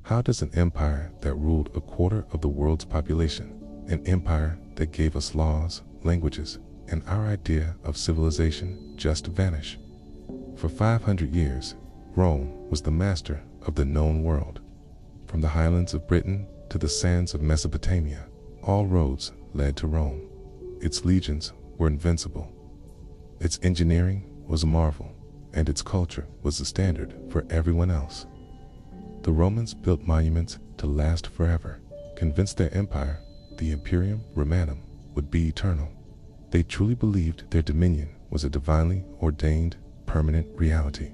How does an empire that ruled a quarter of the world's population, an empire that gave us laws, languages, and our idea of civilization, just vanish? For 500 years, Rome was the master of the known world. From the highlands of Britain to the sands of Mesopotamia, all roads led to Rome. Its legions were invincible. Its engineering was a marvel, and its culture was the standard for everyone else. The Romans built monuments to last forever, convinced their empire, the Imperium Romanum, would be eternal. They truly believed their dominion was a divinely ordained, permanent reality.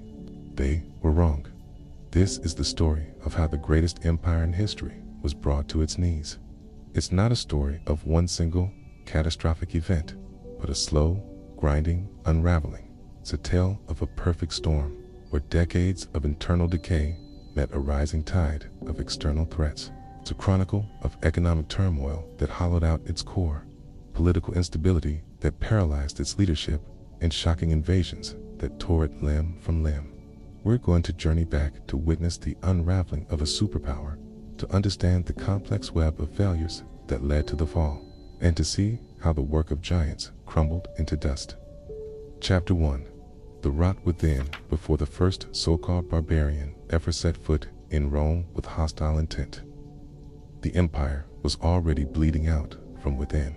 They were wrong. This is the story of how the greatest empire in history was brought to its knees. It's not a story of one single, catastrophic event, but a slow, grinding unraveling. It's a tale of a perfect storm, where decades of internal decay met a rising tide of external threats. It's a chronicle of economic turmoil that hollowed out its core, political instability that paralyzed its leadership, and shocking invasions that tore it limb from limb. We're going to journey back to witness the unraveling of a superpower, to understand the complex web of failures that led to the fall, and to see how the work of giants crumbled into dust. Chapter 1. The rot within. Before the first so-called barbarian ever set foot in Rome with hostile intent, the empire was already bleeding out from within.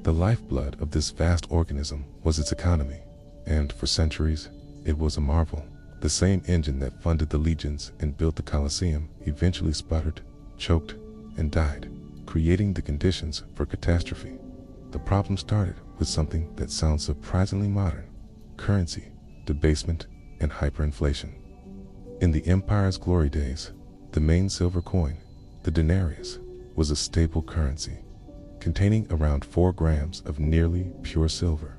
The lifeblood of this vast organism was its economy, and for centuries it was a marvel. The same engine that funded the legions and built the Colosseum eventually sputtered, choked, and died, creating the conditions for catastrophe. The problem started with something that sounds surprisingly modern: currency, debasement, and hyperinflation. In the empire's glory days, the main silver coin, the denarius, was a staple currency, containing around 4 grams of nearly pure silver.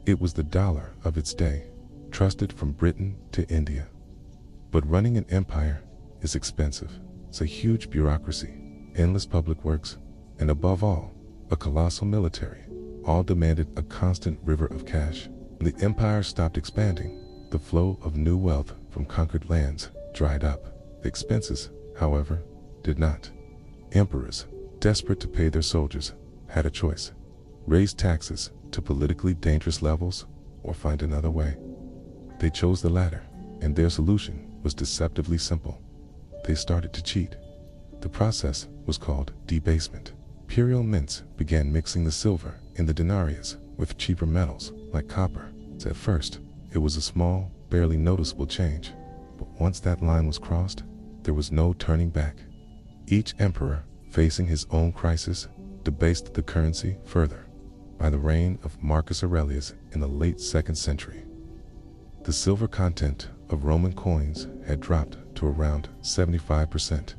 It was the dollar of its day, trusted from Britain to India. But running an empire is expensive. It's a huge bureaucracy, endless public works, and above all, a colossal military. All demanded a constant river of cash. When the empire stopped expanding, the flow of new wealth from conquered lands dried up. The expenses, however, did not. Emperors, desperate to pay their soldiers, had a choice: raise taxes to politically dangerous levels or find another way. They chose the latter, and their solution was deceptively simple. They started to cheat. The process was called debasement. Imperial mints began mixing the silver in the denarius with cheaper metals like copper. At first, it was a small, barely noticeable change, but once that line was crossed, there was no turning back. Each emperor, facing his own crisis, debased the currency further. By the reign of Marcus Aurelius in the late 2nd century, the silver content of Roman coins had dropped to around 75%.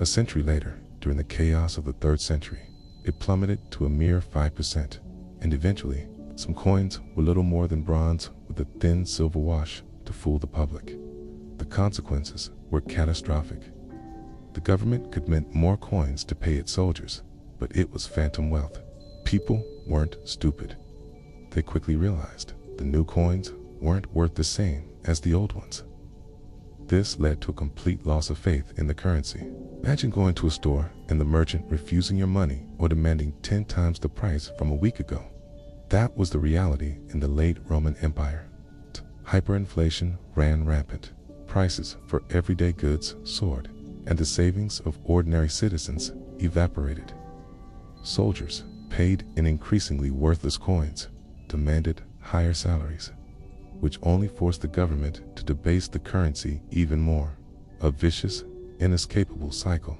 A century later, during the chaos of the 3rd century, it plummeted to a mere 5%, and eventually, some coins were little more than bronze with a thin silver wash to fool the public. The consequences were catastrophic. The government could mint more coins to pay its soldiers, but it was phantom wealth. People weren't stupid. They quickly realized the new coins weren't worth the same as the old ones. This led to a complete loss of faith in the currency. Imagine going to a store and the merchant refusing your money or demanding 10 times the price from a week ago. That was the reality in the late Roman Empire. Hyperinflation ran rampant. Prices for everyday goods soared, and the savings of ordinary citizens evaporated. Soldiers, paid in increasingly worthless coins, demanded higher salaries, which only forced the government to debase the currency even more. A vicious, inescapable cycle.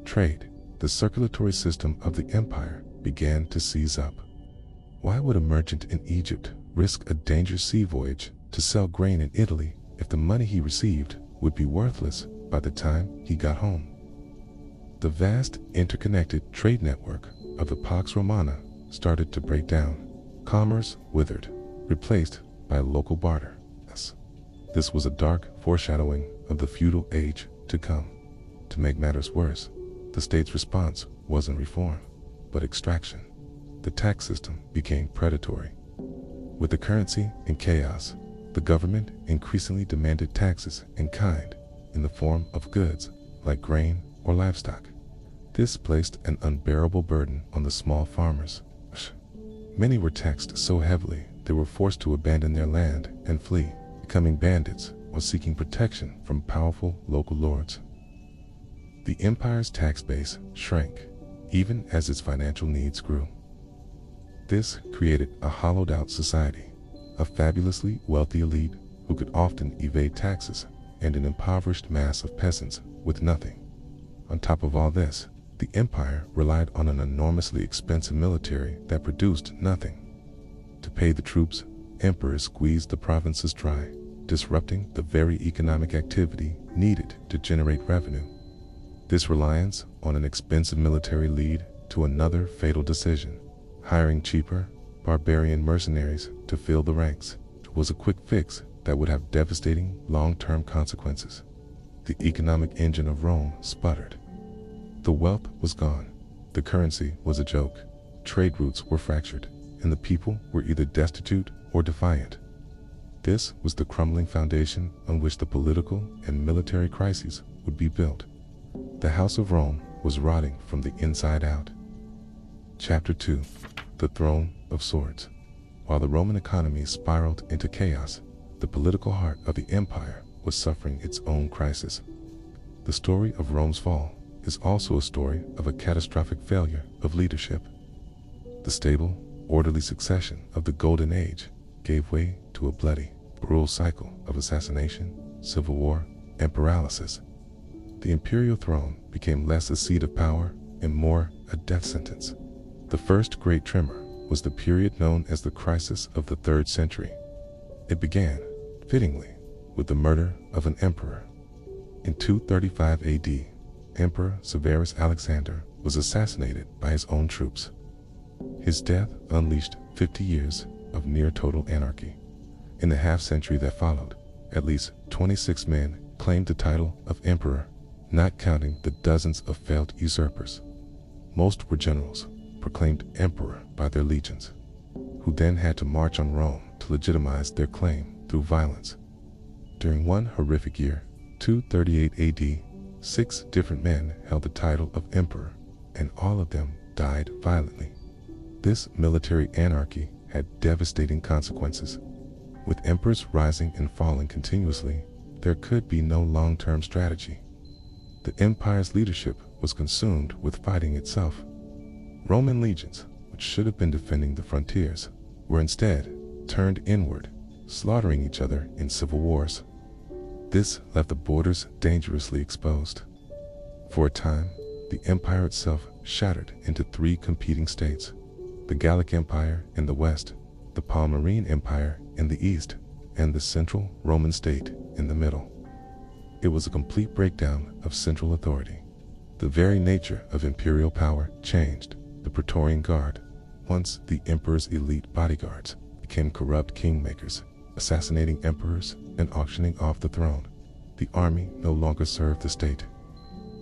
Trade, the circulatory system of the empire, began to seize up. Why would a merchant in Egypt risk a dangerous sea voyage to sell grain in Italy if the money he received would be worthless by the time he got home? The vast, interconnected trade network of the Pax Romana started to break down. Commerce withered, replaced by local barter. This was a dark foreshadowing of the feudal age to come. To make matters worse, the state's response wasn't reform, but extraction. The tax system became predatory. With the currency in chaos, the government increasingly demanded taxes in kind, in the form of goods like grain or livestock. This placed an unbearable burden on the small farmers. Many were taxed so heavily they were forced to abandon their land and flee, becoming bandits or seeking protection from powerful local lords. The empire's tax base shrank, even as its financial needs grew. This created a hollowed-out society, a fabulously wealthy elite who could often evade taxes, and an impoverished mass of peasants with nothing. On top of all this, the empire relied on an enormously expensive military that produced nothing. To pay the troops, emperors squeezed the provinces dry, disrupting the very economic activity needed to generate revenue. This reliance on an expensive military led to another fatal decision. Hiring cheaper, barbarian mercenaries to fill the ranks was a quick fix that would have devastating long-term consequences. The economic engine of Rome sputtered. The wealth was gone, the currency was a joke, trade routes were fractured, and the people were either destitute or defiant. This was the crumbling foundation on which the political and military crises would be built. The House of Rome was rotting from the inside out. Chapter 2. The Throne of Swords. While the Roman economy spiraled into chaos, the political heart of the empire was suffering its own crisis. The story of Rome's fall is also a story of a catastrophic failure of leadership. The stable, orderly succession of the Golden Age gave way to a bloody, brutal cycle of assassination, civil war, and paralysis. The imperial throne became less a seat of power and more a death sentence. The first great tremor was the period known as the crisis of the 3rd century. It began, fittingly, with the murder of an emperor. In 235 AD, Emperor Severus Alexander was assassinated by his own troops. His death unleashed 50 years of near-total anarchy. In the half-century that followed, at least 26 men claimed the title of emperor, not counting the dozens of failed usurpers. Most were generals, proclaimed emperor by their legions, who then had to march on Rome to legitimize their claim through violence. During one horrific year, 238 AD, 6 different men held the title of emperor, and all of them died violently. This military anarchy had devastating consequences. With emperors rising and falling continuously, there could be no long-term strategy. The empire's leadership was consumed with fighting itself. Roman legions, which should have been defending the frontiers, were instead turned inward, slaughtering each other in civil wars. This left the borders dangerously exposed. For a time, the empire itself shattered into 3 competing states: the Gallic Empire in the west, the Palmyrene Empire in the east, and the Central Roman state in the middle. It was a complete breakdown of central authority. The very nature of imperial power changed. The Praetorian Guard, once the emperor's elite bodyguards, became corrupt kingmakers, assassinating emperors and auctioning off the throne. The army no longer served the state.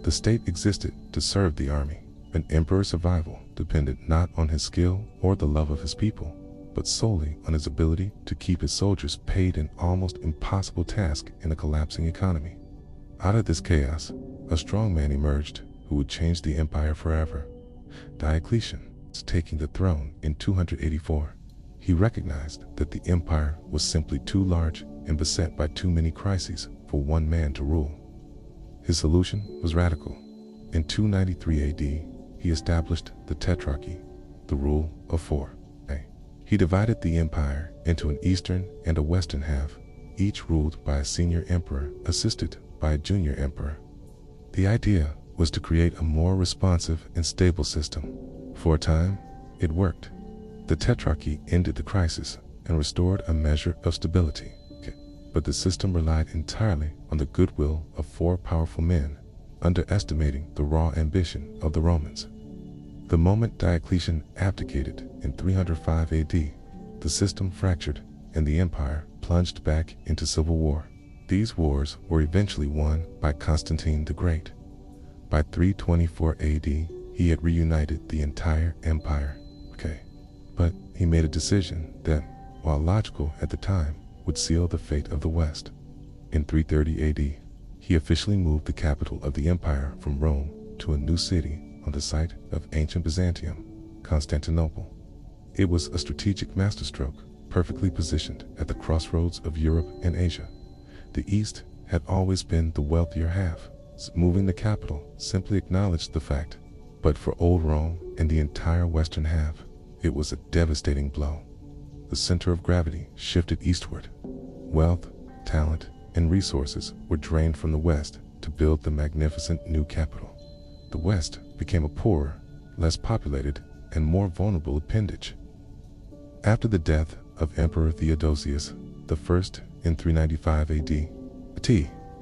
The state existed to serve the army. An emperor's survival depended not on his skill or the love of his people, but solely on his ability to keep his soldiers paid, an almost impossible task in a collapsing economy. Out of this chaos, a strong man emerged who would change the empire forever. Diocletian, taking the throne in 284, he recognized that the empire was simply too large and beset by too many crises for one man to rule. His solution was radical. In 293 AD, he established the Tetrarchy, the rule of 4. He divided the empire into an eastern and a western half, each ruled by a senior emperor assisted by a junior emperor. The idea was to create a more responsive and stable system. For a time, it worked. The Tetrarchy ended the crisis and restored a measure of stability. But the system relied entirely on the goodwill of 4 powerful men, underestimating the raw ambition of the Romans. The moment Diocletian abdicated in 305 AD, the system fractured and the empire plunged back into civil war. These wars were eventually won by Constantine the Great. By 324 AD, he had reunited the entire empire. But he made a decision that, while logical at the time, would seal the fate of the West. In 330 AD, He officially moved the capital of the empire from Rome to a new city on the site of ancient Byzantium, Constantinople. It was a strategic masterstroke, perfectly positioned at the crossroads of Europe and Asia. The East had always been the wealthier half. Moving the capital simply acknowledged the fact. But for old Rome and the entire western half, it was a devastating blow. The center of gravity shifted eastward. Wealth, talent, and resources were drained from the west to build the magnificent new capital. The west became a poorer, less populated, and more vulnerable appendage. After the death of Emperor Theodosius I in 395 AD,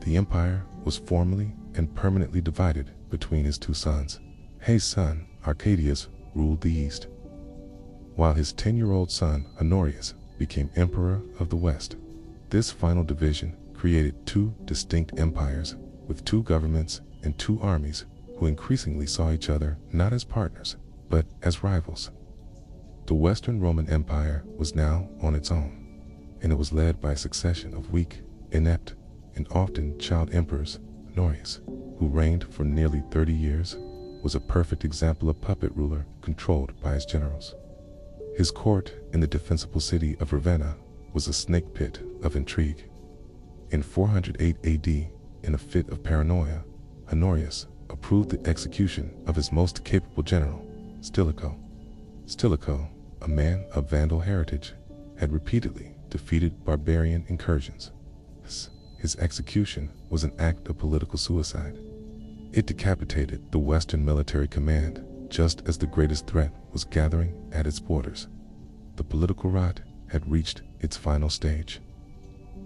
the empire was formally and permanently divided between his two sons. His son, Arcadius, ruled the east, while his 10-year-old son, Honorius, became emperor of the west. This final division created two distinct empires with two governments and two armies who increasingly saw each other not as partners, but as rivals. The Western Roman Empire was now on its own, and it was led by a succession of weak, inept, and often child emperors. Honorius, who reigned for nearly 30 years, was a perfect example of puppet ruler controlled by his generals. His court in the defensible city of Ravenna was a snake pit of intrigue. In 408 AD, in a fit of paranoia, Honorius approved the execution of his most capable general, Stilicho. Stilicho, a man of Vandal heritage, had repeatedly defeated barbarian incursions. His execution was an act of political suicide. It decapitated the Western military command just as the greatest threat was gathering at its borders. The political rot had reached its final stage.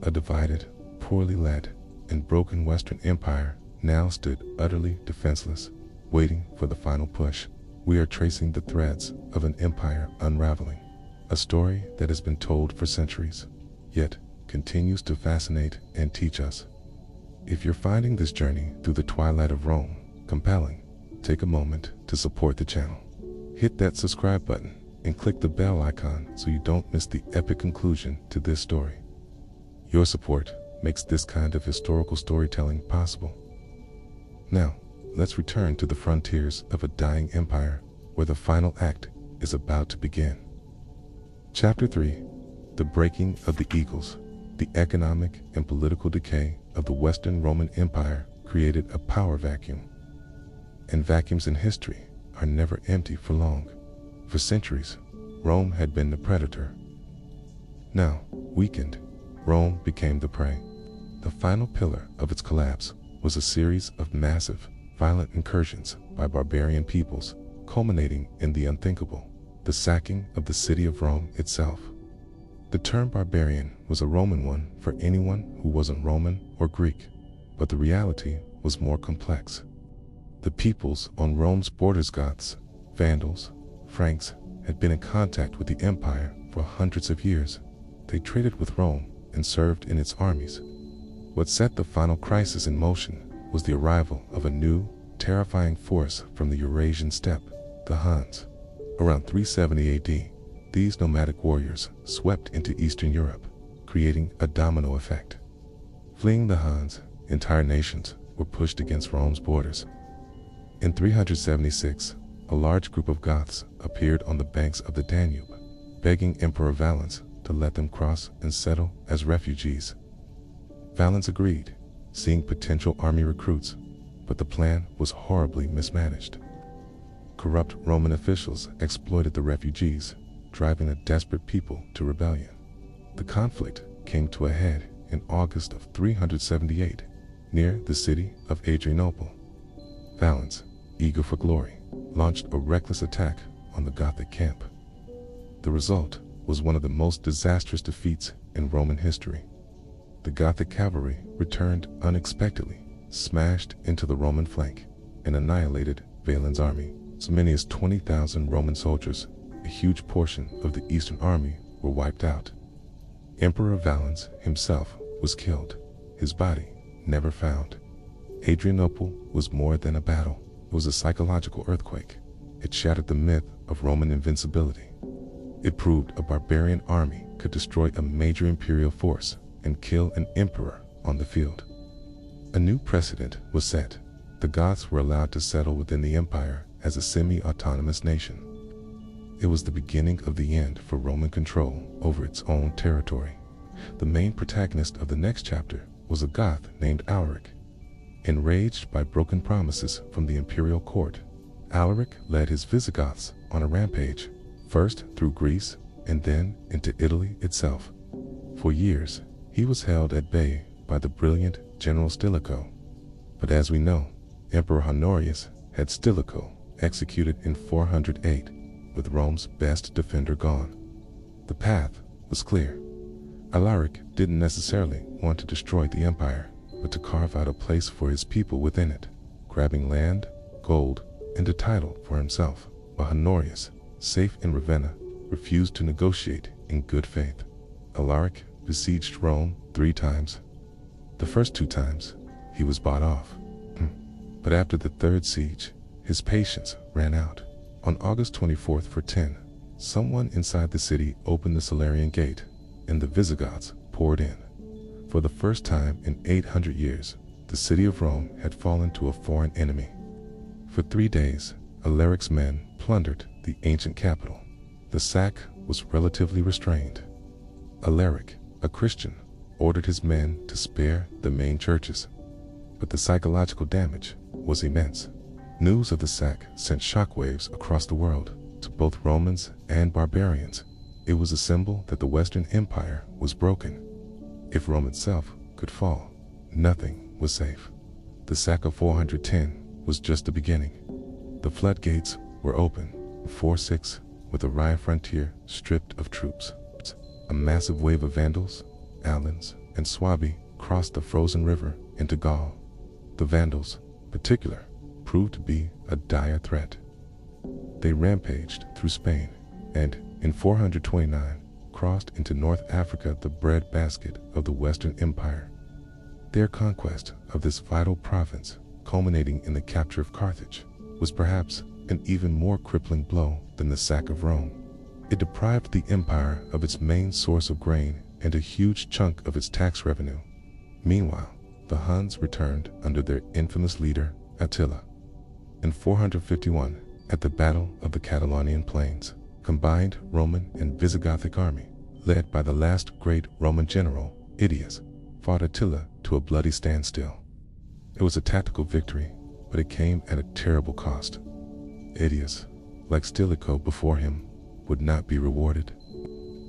A divided, poorly led, and broken Western Empire now stood utterly defenseless, waiting for the final push. We are tracing the threads of an empire unraveling, a story that has been told for centuries, yet continues to fascinate and teach us. If you're finding this journey through the twilight of Rome compelling, take a moment to support the channel. Hit that subscribe button and click the bell icon so you don't miss the epic conclusion to this story. Your support makes this kind of historical storytelling possible. Now, let's return to the frontiers of a dying empire where the final act is about to begin. Chapter 3: The Breaking of the Eagles. The economic and political decay of the Western Roman Empire created a power vacuum. And vacuums in history are never empty for long. For centuries, Rome had been the predator. Now, weakened, Rome became the prey. The final pillar of its collapse was a series of massive, violent incursions by barbarian peoples, culminating in the unthinkable, the sacking of the city of Rome itself. The term barbarian was a Roman one for anyone who wasn't Roman or Greek, but the reality was more complex. The peoples on Rome's borders, Goths, Vandals, Franks, had been in contact with the empire for hundreds of years. They traded with Rome and served in its armies. What set the final crisis in motion was the arrival of a new, terrifying force from the Eurasian steppe, the Huns. Around 370 AD, these nomadic warriors swept into Eastern Europe, creating a domino effect. Fleeing the Huns, entire nations were pushed against Rome's borders. In 376, a large group of Goths appeared on the banks of the Danube, begging Emperor Valens to let them cross and settle as refugees. Valens agreed, seeing potential army recruits, but the plan was horribly mismanaged. Corrupt Roman officials exploited the refugees, driving a desperate people to rebellion. The conflict came to a head in August of 378, near the city of Adrianople. Valens, eager for glory, launched a reckless attack on the Gothic camp. The result was one of the most disastrous defeats in Roman history. The Gothic cavalry returned unexpectedly, smashed into the Roman flank, and annihilated Valens' army. So many as 20,000 Roman soldiers, a huge portion of the Eastern army, were wiped out. Emperor Valens himself was killed, his body never found. Adrianople was more than a battle. It was a psychological earthquake. It shattered the myth of Roman invincibility. It proved a barbarian army could destroy a major imperial force and kill an emperor on the field. A new precedent was set. The Goths were allowed to settle within the empire as a semi-autonomous nation. It was the beginning of the end for Roman control over its own territory. The main protagonist of the next chapter was a Goth named Alaric. Enraged by broken promises from the imperial court, Alaric led his Visigoths on a rampage, first through Greece and then into Italy itself. For years, he was held at bay by the brilliant General Stilicho. But as we know, Emperor Honorius had Stilicho executed in 408, with Rome's best defender gone. The path was clear. Alaric didn't necessarily want to destroy the empire, but to carve out a place for his people within it, grabbing land, gold, and a title for himself. But Honorius, safe in Ravenna, refused to negotiate in good faith. Alaric besieged Rome 3 times. The first 2 times, he was bought off. But after the 3rd siege, his patience ran out. On August 24th for 10, someone inside the city opened the Salarian gate, and the Visigoths poured in. For the first time in 800 years, the city of Rome had fallen to a foreign enemy. For 3 days, Alaric's men plundered the ancient capital. The sack was relatively restrained. Alaric, a Christian, ordered his men to spare the main churches. But the psychological damage was immense. News of the sack sent shockwaves across the world, to both Romans and barbarians. It was a symbol that the Western Empire was broken. If Rome itself could fall, nothing was safe. The sack of 410 was just the beginning. The floodgates were open, 4-6, with a Rhine frontier stripped of troops. A massive wave of Vandals, Alans, and Suabi crossed the frozen river into Gaul. The Vandals, in particular, proved to be a dire threat. They rampaged through Spain, and, in 429, crossed into North Africa, the breadbasket of the Western Empire. Their conquest of this vital province, culminating in the capture of Carthage, was perhaps an even more crippling blow than the sack of Rome. It deprived the empire of its main source of grain and a huge chunk of its tax revenue. Meanwhile, the Huns returned under their infamous leader, Attila. In 451, at the Battle of the Catalonian Plains, combined Roman and Visigothic army, led by the last great Roman general, Idius, fought Attila to a bloody standstill. It was a tactical victory, but it came at a terrible cost. Idius, like Stilicho before him, would not be rewarded.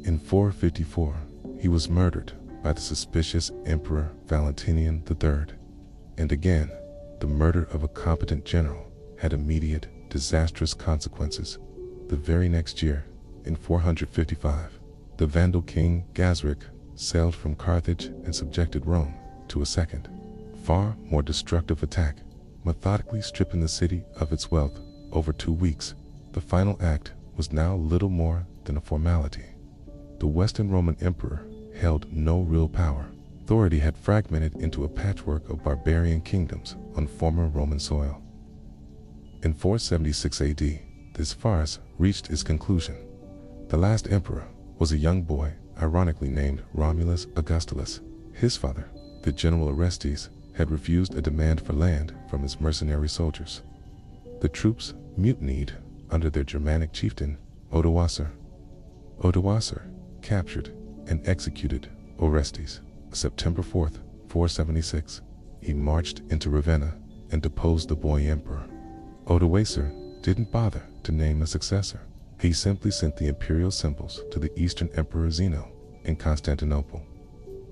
In 454, he was murdered by the suspicious Emperor Valentinian III. And again, the murder of a competent general had immediate, disastrous consequences. The very next year, in 455, the Vandal king Gazric sailed from Carthage and subjected Rome to a second, far more destructive attack, methodically stripping the city of its wealth over 2 weeks. The final act was now little more than a formality. The Western Roman emperor held no real power. Authority had fragmented into a patchwork of barbarian kingdoms on former Roman soil. In 476 AD, this farce reached its conclusion. The last emperor was a young boy, ironically named Romulus Augustulus. His father, the general Orestes, had refused a demand for land from his mercenary soldiers. The troops mutinied under their Germanic chieftain, Odoacer. Odoacer captured and executed Orestes. September 4th, 476, he marched into Ravenna and deposed the boy emperor. Odoacer didn't bother to name a successor. He simply sent the imperial symbols to the Eastern Emperor Zeno in Constantinople,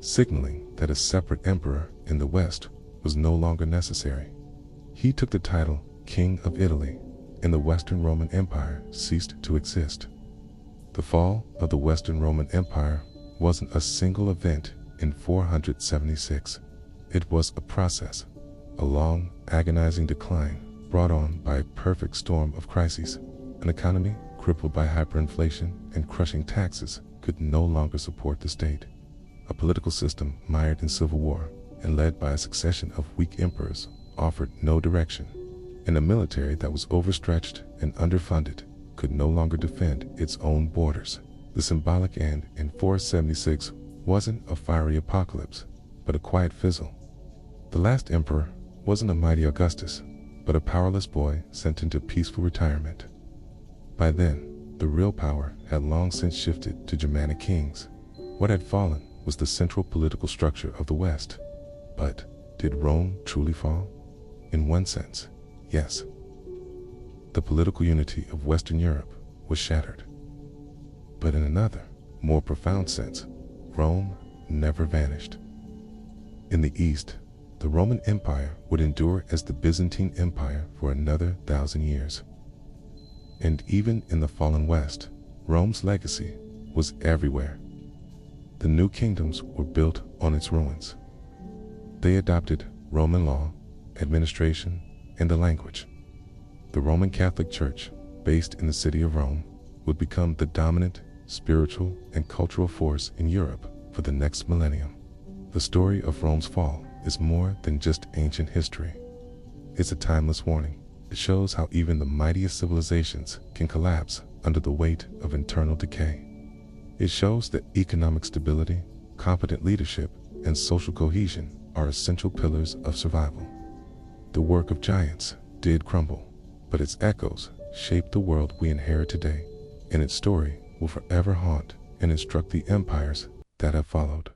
signaling that a separate emperor in the West was no longer necessary. He took the title King of Italy, and the Western Roman Empire ceased to exist. The fall of the Western Roman Empire wasn't a single event in 476. It was a process, a long, agonizing decline brought on by a perfect storm of crises. An economy crippled by hyperinflation and crushing taxes could no longer support the state. A political system mired in civil war and led by a succession of weak emperors offered no direction. And a military that was overstretched and underfunded could no longer defend its own borders. The symbolic end in 476 wasn't a fiery apocalypse, but a quiet fizzle. The last emperor wasn't a mighty Augustus, but a powerless boy sent into peaceful retirement. By then, the real power had long since shifted to Germanic kings. What had fallen was the central political structure of the West. But did Rome truly fall? In one sense, yes. The political unity of Western Europe was shattered. But in another, more profound sense, Rome never vanished. In the East, the Roman Empire would endure as the Byzantine Empire for another 1,000 years. And even in the fallen West, Rome's legacy was everywhere. The new kingdoms were built on its ruins. They adopted Roman law, administration, and a language. The Roman Catholic Church, based in the city of Rome, would become the dominant spiritual and cultural force in Europe for the next millennium. The story of Rome's fall is more than just ancient history. It's a timeless warning. It shows how even the mightiest civilizations can collapse under the weight of internal decay. It shows that economic stability, competent leadership, and social cohesion are essential pillars of survival. The work of giants did crumble, but its echoes shaped the world we inherit today, and its story will forever haunt and instruct the empires that have followed.